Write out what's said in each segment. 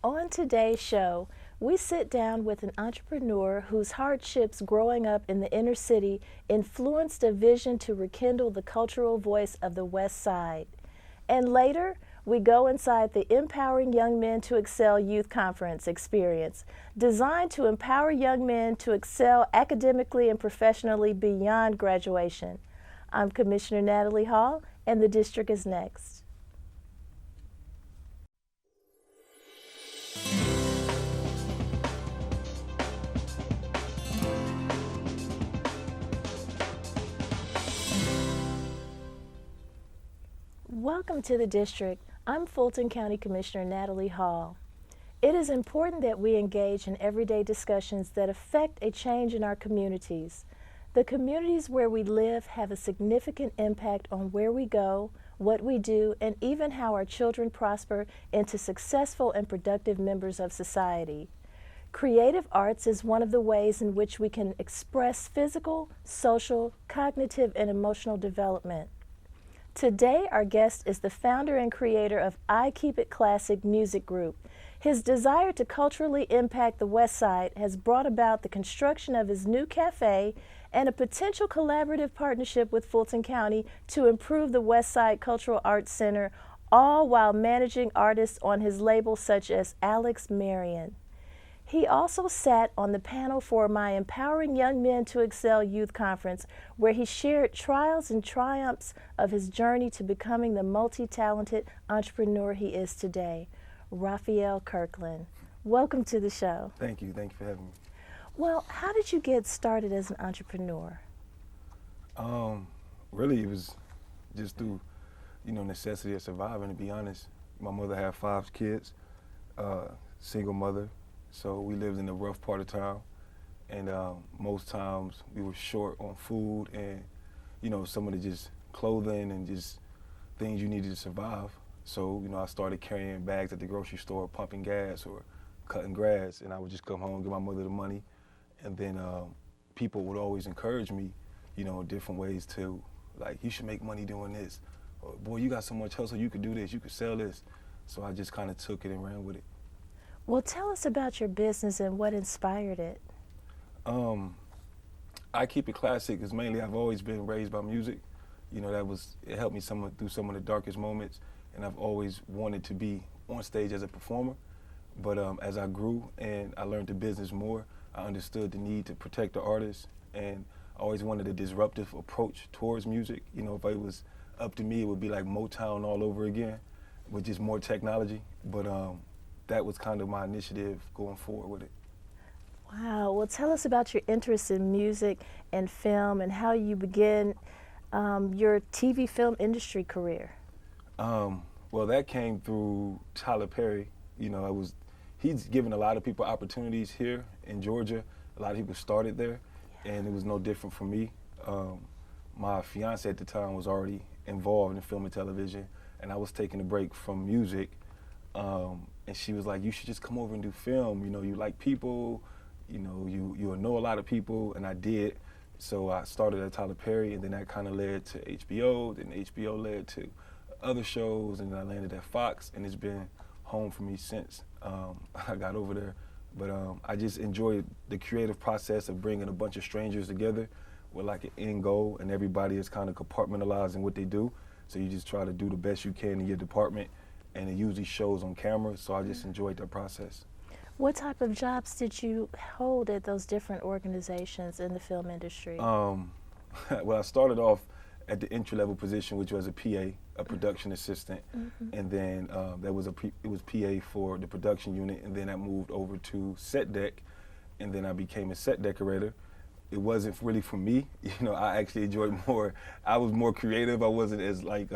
On today's show, we sit down with an entrepreneur whose hardships growing up in the inner city influenced a vision to rekindle the cultural voice of the West Side. And later, we go inside the Empowering Young Men to Excel Youth Conference experience, designed to empower young men to excel academically and professionally beyond graduation. I'm Commissioner Natalie Hall, and the district is next. Welcome to the district. I'm Fulton County Commissioner Natalie Hall. It is important that we engage in everyday discussions that affect a change in our communities. The communities where we live have a significant impact on where we go, what we do, and even how our children prosper into successful and productive members of society. Creative arts is one of the ways in which we can express physical, social, cognitive, and emotional development. Today, our guest is the founder and creator of I Keep It Classic Music Group. His desire to culturally impact the West Side has brought about the construction of his new cafe and a potential collaborative partnership with Fulton County to improve the West Side Cultural Arts Center, all while managing artists on his label such as Alex Marion. He also sat on the panel for my Empowering Young Men to Excel Youth Conference, where he shared trials and triumphs of his journey to becoming the multi-talented entrepreneur he is today. Rafielle Kirkland, welcome to the show. Thank you for having me. Well, how did you get started as an entrepreneur? Really it was just through, necessity of surviving, to be honest. My mother had 5 kids, single mother. So we lived in the rough part of town, and most times we were short on food and, some of the just clothing and just things you needed to survive. So, I started carrying bags at the grocery store, pumping gas or cutting grass, and I would just come home, give my mother the money, and then people would always encourage me, in different ways to, like, you should make money doing this, or boy, you got so much hustle, you could do this, you could sell this. So I just kind of took it and ran with it. Well, tell us about your business and what inspired it. I Keep It Classic is mainly, I've always been raised by music. It helped me through some of the darkest moments, and I've always wanted to be on stage as a performer. But as I grew and I learned the business more, I understood the need to protect the artist, and I always wanted a disruptive approach towards music. If it was up to me, it would be like Motown all over again, with just more technology. But that was kind of my initiative going forward with it. Wow. Well, tell us about your interest in music and film and how you began your TV film industry career. Well, that came through Tyler Perry. He's given a lot of people opportunities here in Georgia. A lot of people started there, and it was no different for me. My fiance at the time was already involved in film and television, and I was taking a break from music. And she was like, you should just come over and do film. You like people, you'll know a lot of people, and I did. So I started at Tyler Perry, and then that kind of led to HBO, then HBO led to other shows, and then I landed at Fox, and it's been home for me since I got over there. But I just enjoyed the creative process of bringing a bunch of strangers together with like an end goal, and everybody is kind of compartmentalizing what they do. So you just try to do the best you can in your department, and it usually shows on camera, so I just enjoyed that process. What type of jobs did you hold at those different organizations in the film industry? Well, I started off at the entry-level position, which was a PA, a production assistant, and then it was PA for the production unit, and then I moved over to set deck, and then I became a set decorator. It wasn't really for me, I actually enjoyed more. I was more creative. I wasn't as like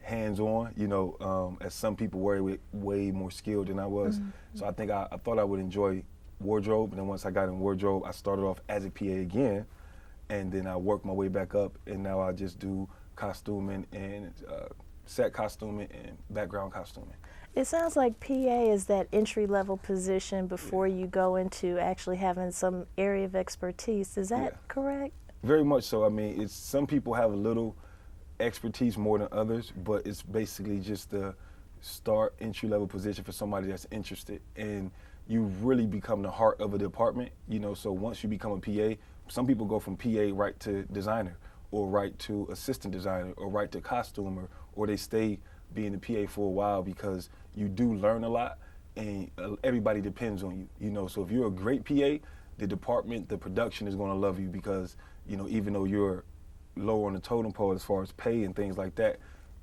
hands-on, as some people were way more skilled than I was. So I think I thought I would enjoy wardrobe, and then once I got in wardrobe, I started off as a PA again, and then I worked my way back up, and now I just do costuming and set costuming and background costuming. It sounds like PA is that entry-level position before you go into actually having some area of expertise. Is that correct? Very much so. I mean, some people have a little expertise more than others, but it's basically just the start entry-level position for somebody that's interested, and you really become the heart of a department. So once you become a PA, some people go from PA right to designer, or right to assistant designer, or right to costumer, or they stay being a PA for a while, because you do learn a lot, and everybody depends on you. So if you're a great PA, the department, the production is going to love you, because even though you're lower on the totem pole as far as pay and things like that,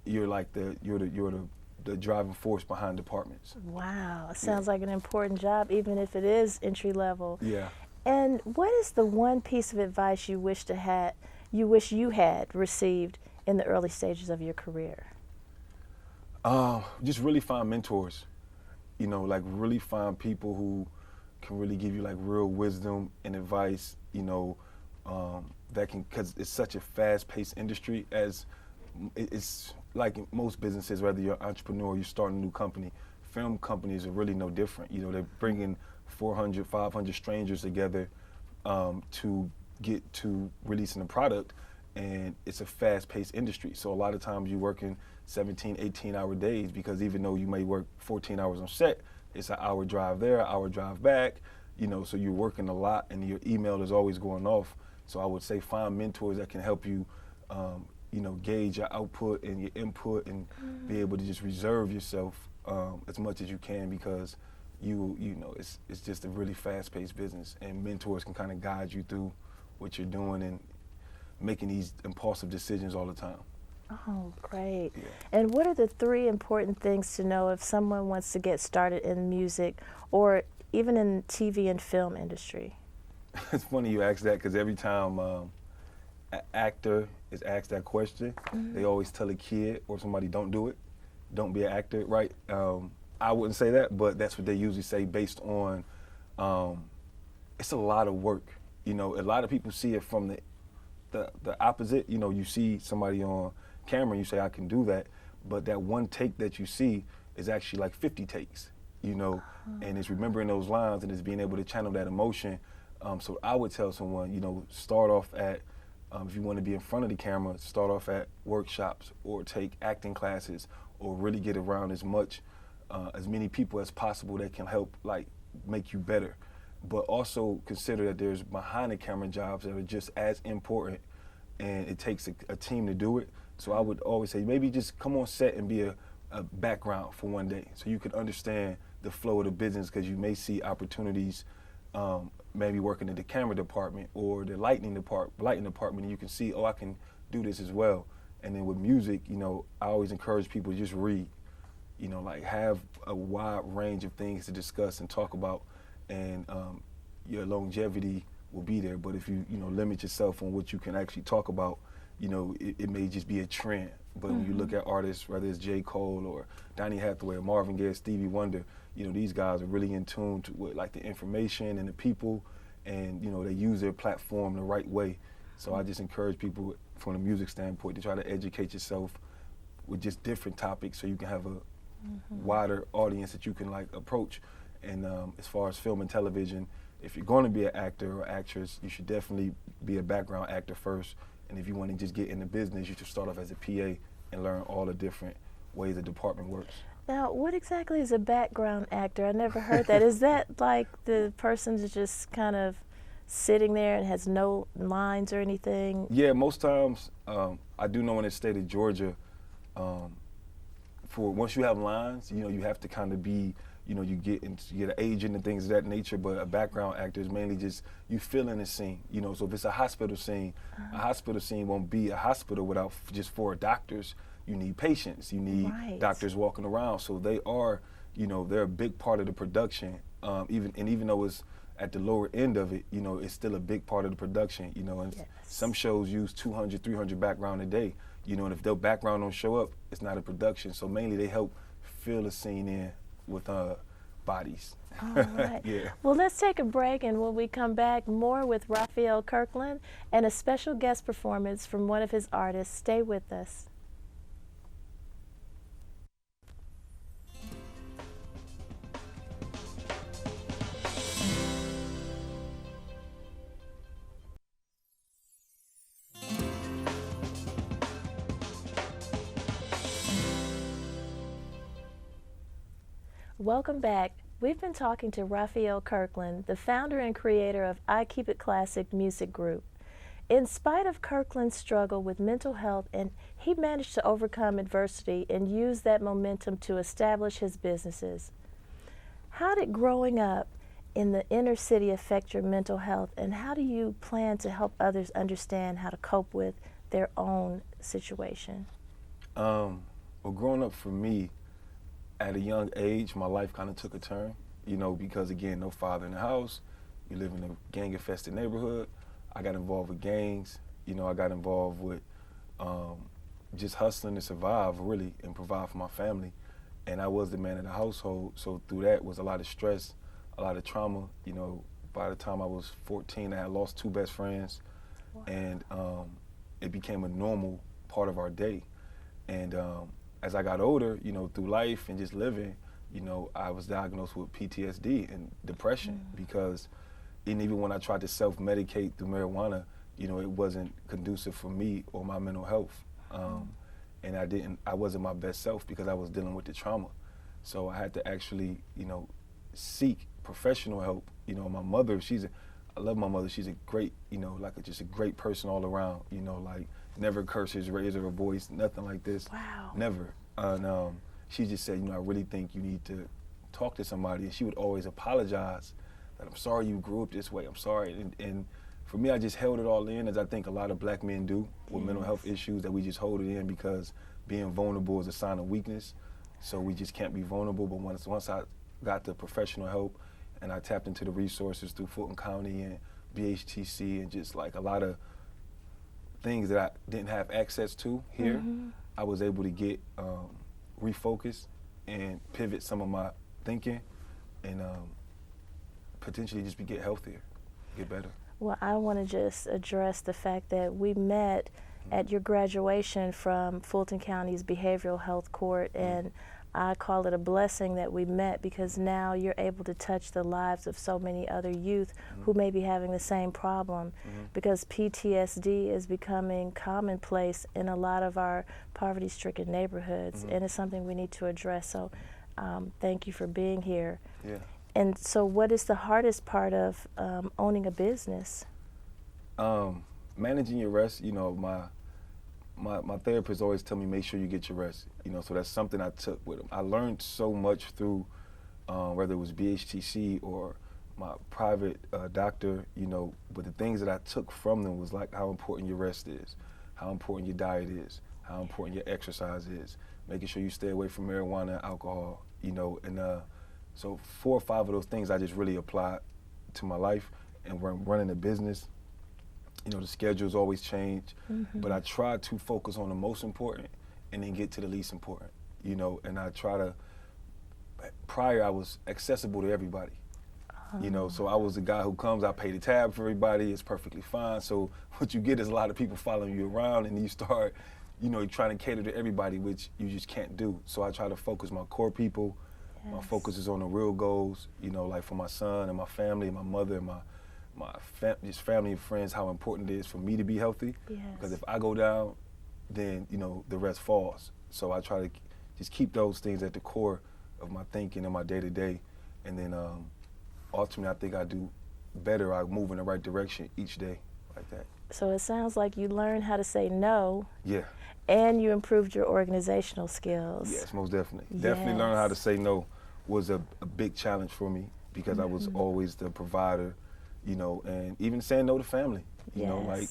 you're like the driving force behind departments. Wow, it sounds like an important job, even if it is entry level. Yeah. And what is the one piece of advice you wish you had received in the early stages of your career? Just really find mentors. Like really find people who can really give you like real wisdom and advice. That can, because it's such a fast-paced industry. As it's like in most businesses, whether you're an entrepreneur or you're starting a new company, film companies are really no different. They're bringing 400, 500 strangers together to get to releasing a product, and it's a fast-paced industry. So a lot of times you're working 17, 18-hour days, because even though you may work 14 hours on set, it's an hour drive there, an hour drive back, so you're working a lot, and your email is always going off. So I would say find mentors that can help you, gauge your output and your input, and be able to just reserve yourself as much as you can, because it's just a really fast-paced business, and mentors can kind of guide you through what you're doing and making these impulsive decisions all the time. Oh, great. Yeah. And what are the 3 important things to know if someone wants to get started in music, or even in TV and film industry? It's funny you ask that, because every time an actor is asked that question, they always tell a kid or somebody, don't do it, don't be an actor, right? I wouldn't say that, but that's what they usually say, based on it's a lot of work. A lot of people see it from the opposite. You see somebody on camera and you say, I can do that, but that one take that you see is actually like 50 takes, and it's remembering those lines, and it's being able to channel that emotion. So I would tell someone, start off at, if you want to be in front of the camera, start off at workshops, or take acting classes, or really get around as many people as possible that can help like make you better. But also consider that there's behind the camera jobs that are just as important, and it takes a team to do it. So I would always say, maybe just come on set and be a background for one day, so you can understand the flow of the business, because you may see opportunities, maybe working in the camera department or the lighting department, and you can see, I can do this as well. And then with music, I always encourage people to just read, like have a wide range of things to discuss and talk about, and your longevity will be there. But if you limit yourself on what you can actually talk about, it may just be a trend. But when you look at artists, whether it's J. Cole or Donny Hathaway or Marvin Gaye, Stevie Wonder, these guys are really in tune to what, like, the information and the people, and they use their platform the right way. So I just encourage people from the music standpoint to try to educate yourself with just different topics, so you can have a wider audience that you can like approach. And as far as film and television, if you're going to be an actor or actress, you should definitely be a background actor first. And if you want to just get in the business, you should start off as a PA and learn all the different ways the department works. Now, what exactly is a background actor? I never heard that. Is that like the person's just kind of sitting there and has no lines or anything? Yeah, most times, I do know in the state of Georgia, for once you have lines, you have to kind of be, you get an agent and things of that nature. But a background actor is mainly just you fill in the scene. So if it's a hospital scene won't be a hospital without just 4 doctors. You need patients, you need doctors walking around. So they are, they're a big part of the production. Even though it's at the lower end of it, it's still a big part of the production. And some shows use 200, 300 background a day. And if their background don't show up, it's not a production. So mainly they help fill the scene in with bodies. All right. Yeah. Well, let's take a break, and when we come back, more with Rafielle Kirkland and a special guest performance from one of his artists. Stay with us. Welcome back. We've been talking to Rafielle Kirkland, the founder and creator of I Keep It Classic Music Group. In spite of Kirkland's struggle with mental health, and he managed to overcome adversity and use that momentum to establish his businesses. How did growing up in the inner city affect your mental health, and how do you plan to help others understand how to cope with their own situation? Well, growing up for me, at a young age, my life kind of took a turn, because again, no father in the house. You live in a gang-infested neighborhood. I got involved with gangs. I got involved with just hustling to survive, really, and provide for my family. And I was the man of the household, so through that was a lot of stress, a lot of trauma. By the time I was 14, I had lost 2 best friends, wow. And it became a normal part of our day. And as I got older, through life and just living, I was diagnosed with PTSD and depression because even when I tried to self-medicate through marijuana, it wasn't conducive for me or my mental health. And I wasn't my best self because I was dealing with the trauma. So I had to actually, seek professional help. My mother, I love my mother. She's a great, just a great person all around, never curses, raises her voice, nothing like this. Wow. Never. And she just said, I really think you need to talk to somebody. And she would always apologize that I'm sorry you grew up this way. I'm sorry. And for me, I just held it all in, as I think a lot of black men do with mental health issues, that we just hold it in because being vulnerable is a sign of weakness. So we just can't be vulnerable. But once I got the professional help and I tapped into the resources through Fulton County and BHTC and just like a lot of things that I didn't have access to here, I was able to get refocused and pivot some of my thinking and potentially just get healthier, get better. Well, I want to just address the fact that we met at your graduation from Fulton County's Behavioral Health Court, and I call it a blessing that we met because now you're able to touch the lives of so many other youth who may be having the same problem, because PTSD is becoming commonplace in a lot of our poverty-stricken neighborhoods, and it's something we need to address. So thank you for being here. Yeah. And so what is the hardest part of owning a business? Managing your rest. My therapist always tell me, make sure you get your rest. So that's something I took with him. I learned so much through whether it was BHTC or my private doctor, but the things that I took from them was like how important your rest is, how important your diet is, how important your exercise is, making sure you stay away from marijuana and alcohol, and so 4 or 5 of those things I just really applied to my life. And when running a business, the schedules always change, but I try to focus on the most important and then get to the least important, and I try to, prior I was accessible to everybody, so I was the guy who comes, I pay the tab for everybody, it's perfectly fine. So what you get is a lot of people following you around and you start, trying to cater to everybody, which you just can't do. So I try to focus my core people. Yes. My focus is on the real goals, like for my son and my family and my mother and just family and friends, how important it is for me to be healthy. Yes. Because if I go down, then, the rest falls. So I try to just keep those things at the core of my thinking and my day-to-day. And then ultimately, I think I do better. I move in the right direction each day like that. So it sounds like you learned how to say no. Yeah. And you improved your organizational skills. Yes, most definitely. Yes. Definitely learning how to say no was a big challenge for me because I was always the provider, and even saying no to family, like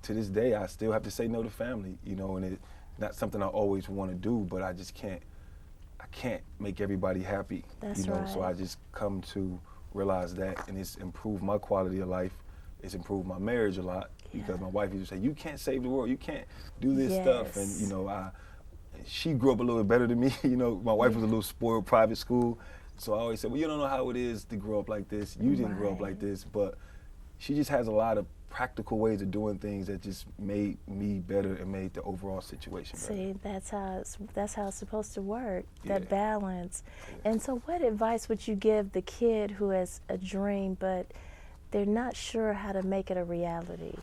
to this day, I still have to say no to family, and it's not something I always want to do, but I can't make everybody happy, That's right. So I just come to realize that, and it's improved my quality of life. It's improved my marriage a lot because my wife used to say, you can't save the world, you can't do this stuff, and she grew up a little bit better than me. My wife was a little spoiled private school. So I always said, well, you don't know how it is to grow up like this. You didn't grow up like this. But she just has a lot of practical ways of doing things that just made me better and made the overall situation better. See, that's how it's supposed to work, that balance. Yeah. And so what advice would you give the kid who has a dream, but they're not sure how to make it a reality?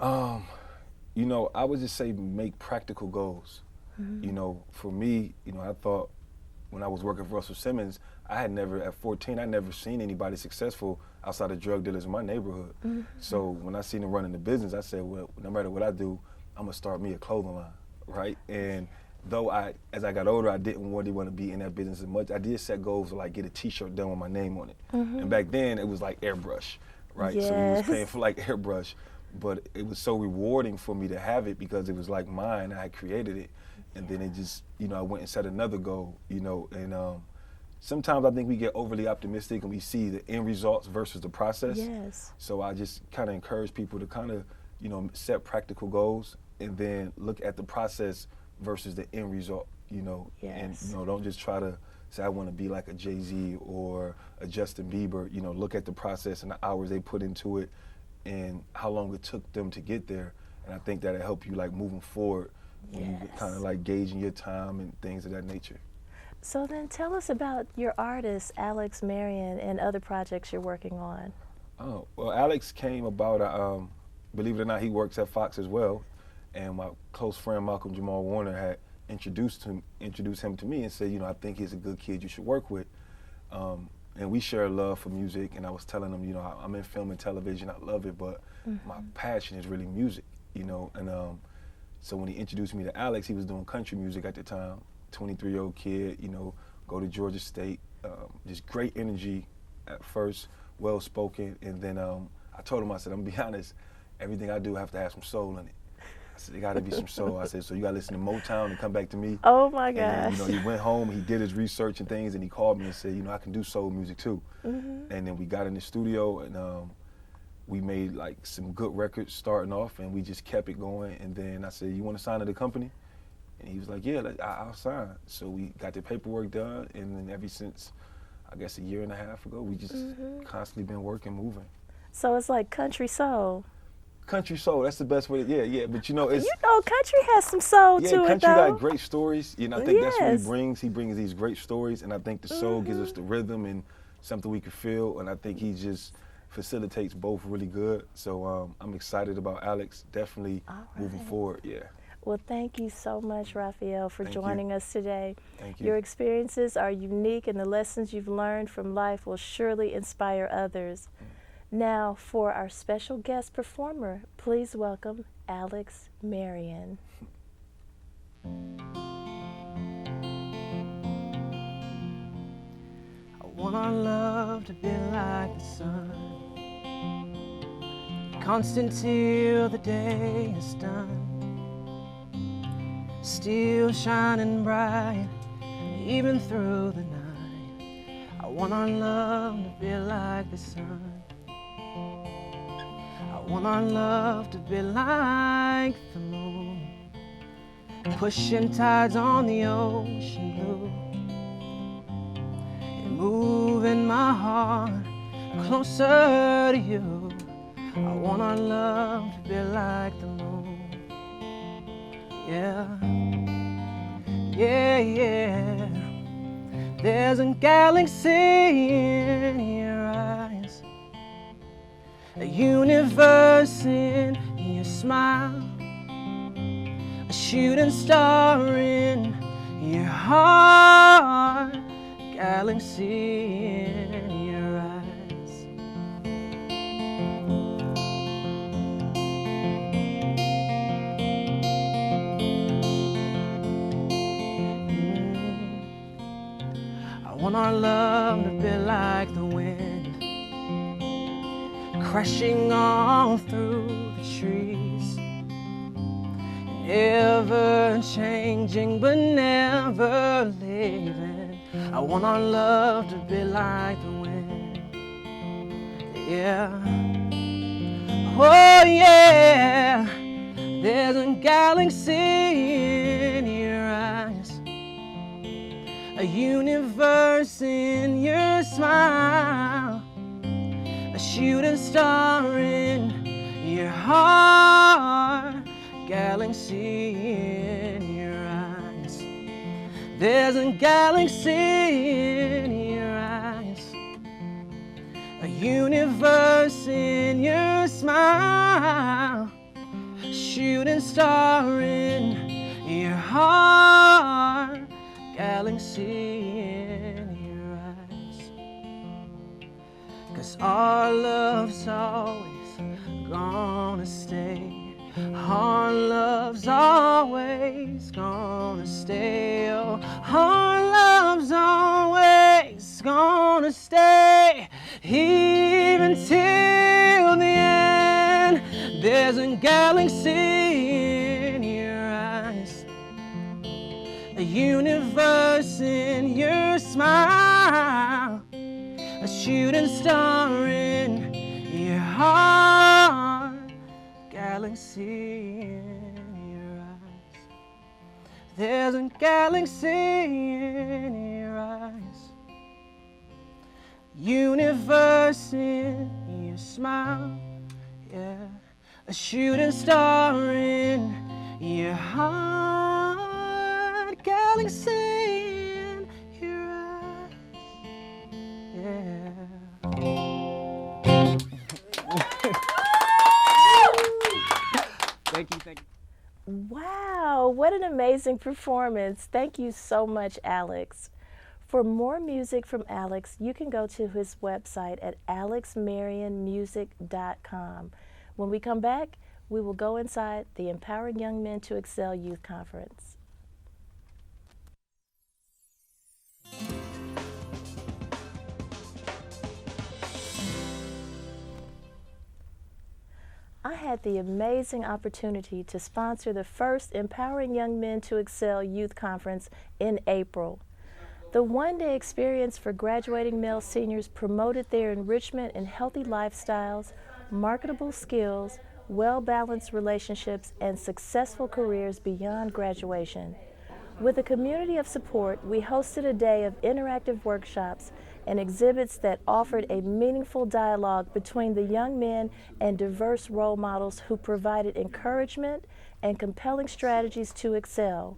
I would just say make practical goals. For me, I thought when I was working for Russell Simmons, at 14, I never seen anybody successful outside of drug dealers in my neighborhood. Mm-hmm. So when I seen him running the business, I said, well, no matter what I do, I'm gonna start me a clothing line, right? And though as I got older, I didn't really want to be in that business as much. I did set goals to like get a T-shirt done with my name on it. Mm-hmm. And back then, it was like airbrush, right? Yes. So we was paying for like airbrush, but it was so rewarding for me to have it because it was like mine. I had created it, and then it just, I went and set another goal, and sometimes I think we get overly optimistic and we see the end results versus the process. Yes. So I just kind of encourage people to kind of, set practical goals and then look at the process versus the end result, Yes. and, don't just try to say, I want to be like a Jay-Z or a Justin Bieber, look at the process and the hours they put into it and how long it took them to get there. And I think that'll help you like moving forward when you kind of like gauging your time and things of that nature. So then tell us about your artist, Alex Marion, and other projects you're working on. Oh, well, Alex came about, believe it or not, he works at Fox as well. And my close friend, Malcolm Jamal Warner, had introduced him to me and said, I think he's a good kid you should work with. And we share a love for music, and I was telling him, I'm in film and television, I love it, but my passion is really music, and so when he introduced me to Alex, he was doing country music at the time, 23-year-old kid, go to Georgia State, just great energy at first, well-spoken, and then I told him, I said, I'm gonna be honest, everything I do have to have some soul in it. I said, there gotta be some soul. I said, so you gotta listen to Motown and come back to me. Oh my gosh. And, he went home, he did his research and things, and he called me and said, I can do soul music too. Mm-hmm. And then we got in the studio, and we made like some good records starting off, and we just kept it going. And then I said, you wanna sign to the company? And he was like, yeah, I'll sign. So we got the paperwork done, and then ever since, I guess a year and a half ago, we just constantly been working, moving. So it's like country soul. Country soul, that's the best way. Yeah, but it's country has some soul to it, though. Country got great stories. I think that's what he Yes. brings. He brings these great stories, and I think the soul gives us the rhythm and something we can feel. And I think he just facilitates both really good. So I'm excited about Alex. Definitely moving forward. Yeah. Well, thank you so much, Rafielle, for Thank you. joining us today. Thank you. Your experiences are unique, and the lessons you've learned from life will surely inspire others. Now, for our special guest performer, please welcome Alex Marion. I want our love to be like the sun, constant till the day is done, still shining bright even through the night. I want our love to be like the sun. I want our love to be like the moon, pushing tides on the ocean blue, and moving my heart closer to you. I want our love to be like the moon. Yeah, yeah, yeah. There's a galaxy in your eyes, a universe in your smile, a shooting star in your heart, galaxy in your eyes. I want our love to be like the wind, crashing all through the trees, ever changing but never leaving. I want our love to be like the wind. Yeah. Oh yeah. There's a galaxy in your eyes, a universe in your smile, a shooting star in your heart, galaxy in your eyes. There's a galaxy in your eyes, a universe in your smile, shooting star in your heart, galaxy galaxy in your eyes. 'Cause our love's always gonna stay. Our love's always gonna stay. Oh, our love's always gonna stay. Even till the end, there's a galaxy in your eyes, a universe in your smile, a shooting star in your heart, galaxy in your eyes. There's a galaxy in your eyes, universe in your smile, yeah, a shooting star in your heart, galaxy in your eyes, yeah. Thank you. Wow, what an amazing performance. Thank you so much, Alex. For more music from Alex, you can go to his website at alexmarionmusic.com. When we come back, we will go inside the Empowering Young Men to Excel Youth Conference. I had the amazing opportunity to sponsor the first Empowering Young Men to Excel Youth Conference in April. The one-day experience for graduating male seniors promoted their enrichment in healthy lifestyles, marketable skills, well-balanced relationships, and successful careers beyond graduation. With a community of support, we hosted a day of interactive workshops and exhibits that offered a meaningful dialogue between the young men and diverse role models who provided encouragement and compelling strategies to excel.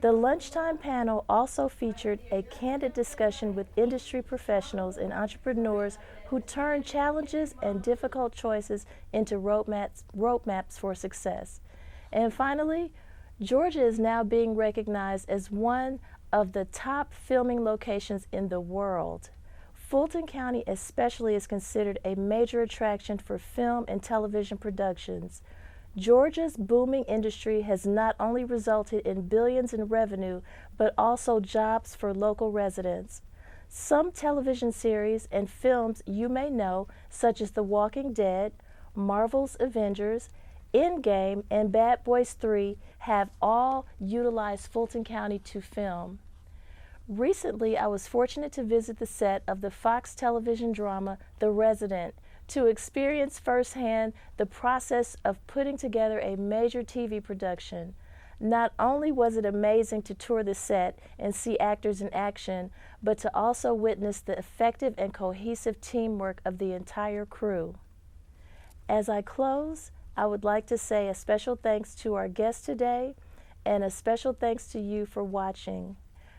The lunchtime panel also featured a candid discussion with industry professionals and entrepreneurs who turned challenges and difficult choices into roadmaps for success. And finally, Georgia is now being recognized as one of the top filming locations in the world. Fulton County especially is considered a major attraction for film and television productions. Georgia's booming industry has not only resulted in billions in revenue, but also jobs for local residents. Some television series and films you may know, such as The Walking Dead, Marvel's Avengers, Endgame, and Bad Boys 3, have all utilized Fulton County to film. Recently, I was fortunate to visit the set of the Fox television drama, The Resident, to experience firsthand the process of putting together a major TV production. Not only was it amazing to tour the set and see actors in action, but to also witness the effective and cohesive teamwork of the entire crew. As I close, I would like to say a special thanks to our guest today and a special thanks to you for watching.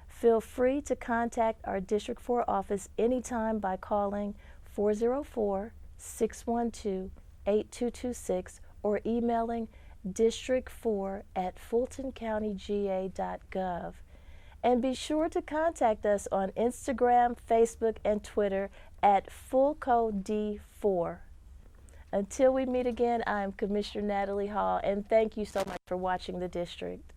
Feel free to contact our District 4 office anytime by calling 404-612-8226 or emailing district4@fultoncountyga.gov. And be sure to contact us on Instagram, Facebook, and Twitter at FullCoD4. Until we meet again, I'm Commissioner Natalie Hall, and thank you so much for watching the District.